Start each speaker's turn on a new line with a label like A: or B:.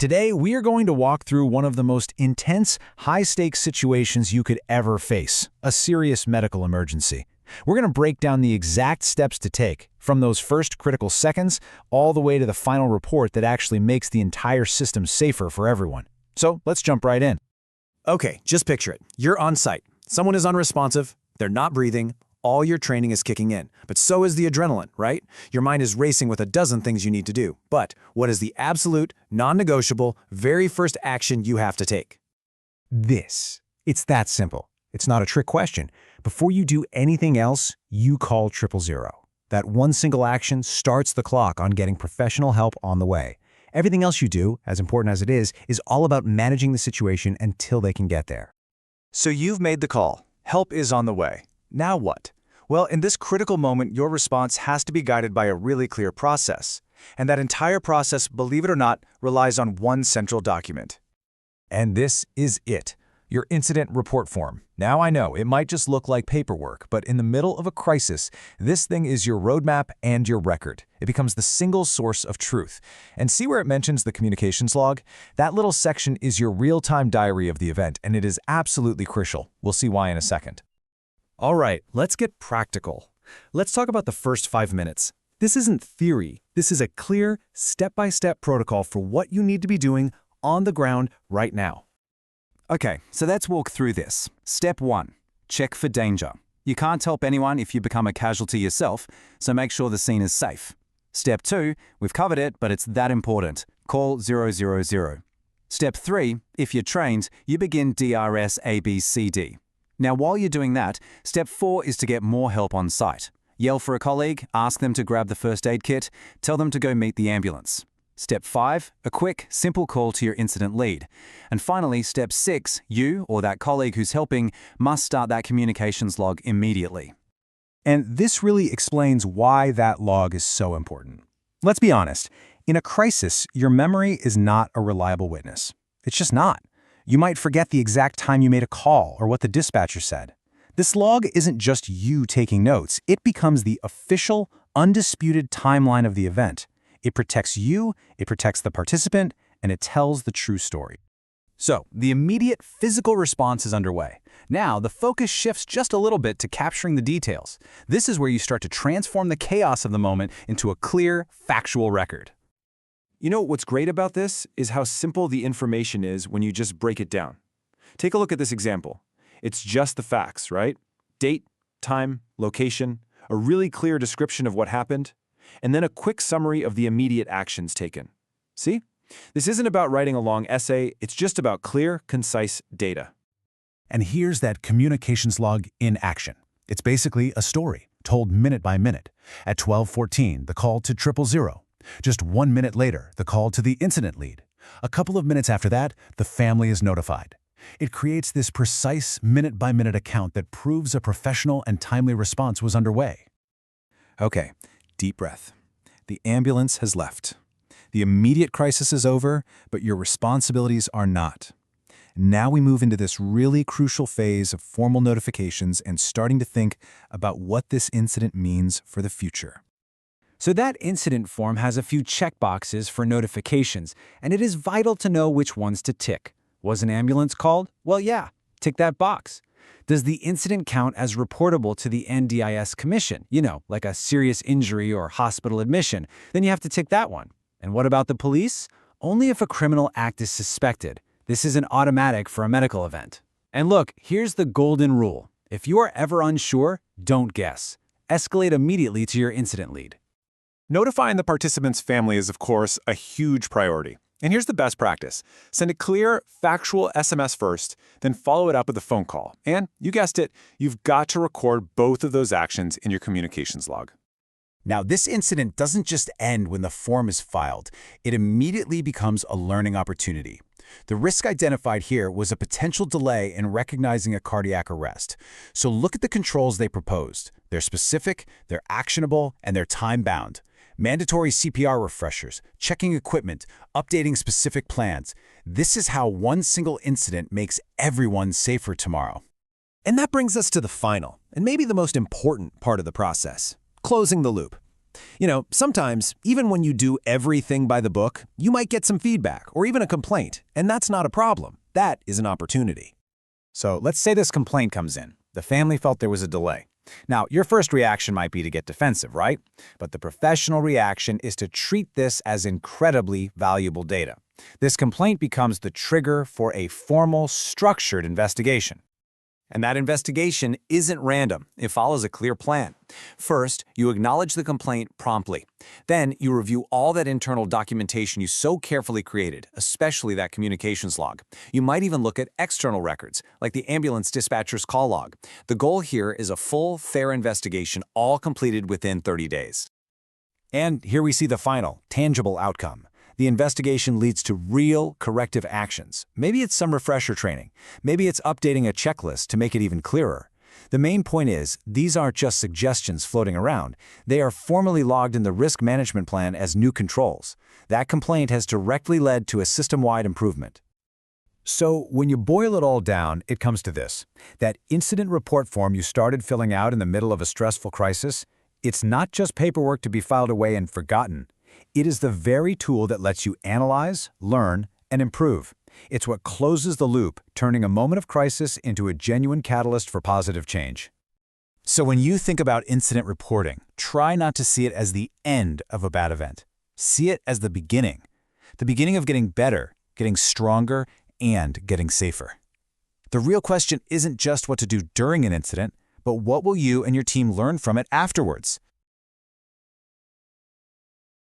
A: Today, we are going to walk through one of the most intense, high-stakes situations you could ever face, a serious medical emergency. We're going to break down the exact steps to take, from those first critical seconds all the way to the final report that actually makes the entire system safer for everyone. So let's jump right in.
B: Okay, just picture it. You're on site. Someone is unresponsive, they're not breathing, all your training is kicking in. But so is the adrenaline, right? Your mind is racing with a dozen things you need to do. But what is the absolute, non-negotiable, very first action you have to take?
C: This. It's that simple. It's not a trick question. Before you do anything else, you call 000. That one single action starts the clock on getting professional help on the way. Everything else you do, as important as it is all about managing the situation until they can get there.
D: So you've made the call. Help is on the way. Now what? Well, in this critical moment, your response has to be guided by a really clear process. And that entire process, believe it or not, relies on one central document.
E: And this is it. Your incident report form. Now I know, it might just look like paperwork, but in the middle of a crisis, this thing is your roadmap and your record. It becomes the single source of truth. And see where it mentions the communications log? That little section is your real-time diary of the event, and it is absolutely crucial. We'll see why in a second.
B: All right, let's get practical. Let's talk about the first 5 minutes. This isn't theory. This is a clear, step-by-step protocol for what you need to be doing on the ground right now.
F: Okay, so let's walk through this. Step 1. Check for danger. You can't help anyone if you become a casualty yourself, so make sure the scene is safe. Step 2. We've covered it, but it's that important. Call 000. Step 3. If you're trained, you begin DRS ABCD. Now, while you're doing that, Step 4 is to get more help on site. Yell for a colleague, ask them to grab the first aid kit, tell them to go meet the ambulance. Step 5, a quick, simple call to your incident lead. And finally, Step 6, you, or that colleague who's helping, must start that communications log immediately.
C: And this really explains why that log is so important. Let's be honest, in a crisis, your memory is not a reliable witness. It's just not. You might forget the exact time you made a call or what the dispatcher said. This log isn't just you taking notes. It becomes the official, undisputed timeline of the event. It protects you, it protects the participant, and it tells the true story.
F: So, the immediate physical response is underway. Now, the focus shifts just a little bit to capturing the details. This is where you start to transform the chaos of the moment into a clear, factual record.
B: You know what's great about this is how simple the information is when you just break it down. Take a look at this example. It's just the facts, right? Date, time, location, a really clear description of what happened, and then a quick summary of the immediate actions taken. See? This isn't about writing a long essay, it's just about clear, concise data.
C: And here's that communications log in action. It's basically a story, told minute by minute. At 12:14, the call to 000. Just 1 minute later, the call to the incident lead. A couple of minutes after that, the family is notified. It creates this precise minute-by-minute account that proves a professional and timely response was underway.
E: Okay, deep breath. The ambulance has left. The immediate crisis is over, but your responsibilities are not. Now we move into this really crucial phase of formal notifications and starting to think about what this incident means for the future.
A: So that incident form has a few checkboxes for notifications, and it is vital to know which ones to tick. Was an ambulance called? Well, yeah, tick that box. Does the incident count as reportable to the NDIS Commission? You know, like a serious injury or hospital admission. Then you have to tick that one. And what about the police? Only if a criminal act is suspected. This isn't automatic for a medical event. And look, here's the golden rule. If you are ever unsure, don't guess. Escalate immediately to your incident lead.
G: Notifying the participant's family is, of course, a huge priority. And here's the best practice. Send a clear, factual SMS first, then follow it up with a phone call. And, you guessed it, you've got to record both of those actions in your communications log.
A: Now, this incident doesn't just end when the form is filed. It immediately becomes a learning opportunity. The risk identified here was a potential delay in recognizing a cardiac arrest. So look at the controls they proposed. They're specific, they're actionable, and they're time-bound. Mandatory CPR refreshers, checking equipment, updating specific plans. This is how one single incident makes everyone safer tomorrow.
B: And that brings us to the final, and maybe the most important part of the process, closing the loop.
H: Sometimes, even when you do everything by the book, you might get some feedback or even a complaint, and that's not a problem. That is an opportunity.
D: So let's say this complaint comes in. The family felt there was a delay. Now, your first reaction might be to get defensive, right? But the professional reaction is to treat this as incredibly valuable data. This complaint becomes the trigger for a formal, structured investigation.
F: And that investigation isn't random. It follows a clear plan. First, you acknowledge the complaint promptly. Then, you review all that internal documentation you so carefully created, especially that communications log. You might even look at external records, like the ambulance dispatcher's call log. The goal here is a full, fair investigation, all completed within 30 days.
A: And here we see the final, tangible outcome. The investigation leads to real corrective actions. Maybe it's some refresher training. Maybe it's updating a checklist to make it even clearer. The main point is, these aren't just suggestions floating around. They are formally logged in the risk management plan as new controls. That complaint has directly led to a system-wide improvement.
C: So when you boil it all down, it comes to this. That incident report form you started filling out in the middle of a stressful crisis, it's not just paperwork to be filed away and forgotten. It is the very tool that lets you analyze, learn, and improve. It's what closes the loop, turning a moment of crisis into a genuine catalyst for positive change.
D: So when you think about incident reporting, try not to see it as the end of a bad event. See it as the beginning of getting better, getting stronger, and getting safer. The real question isn't just what to do during an incident, but what will you and your team learn from it afterwards?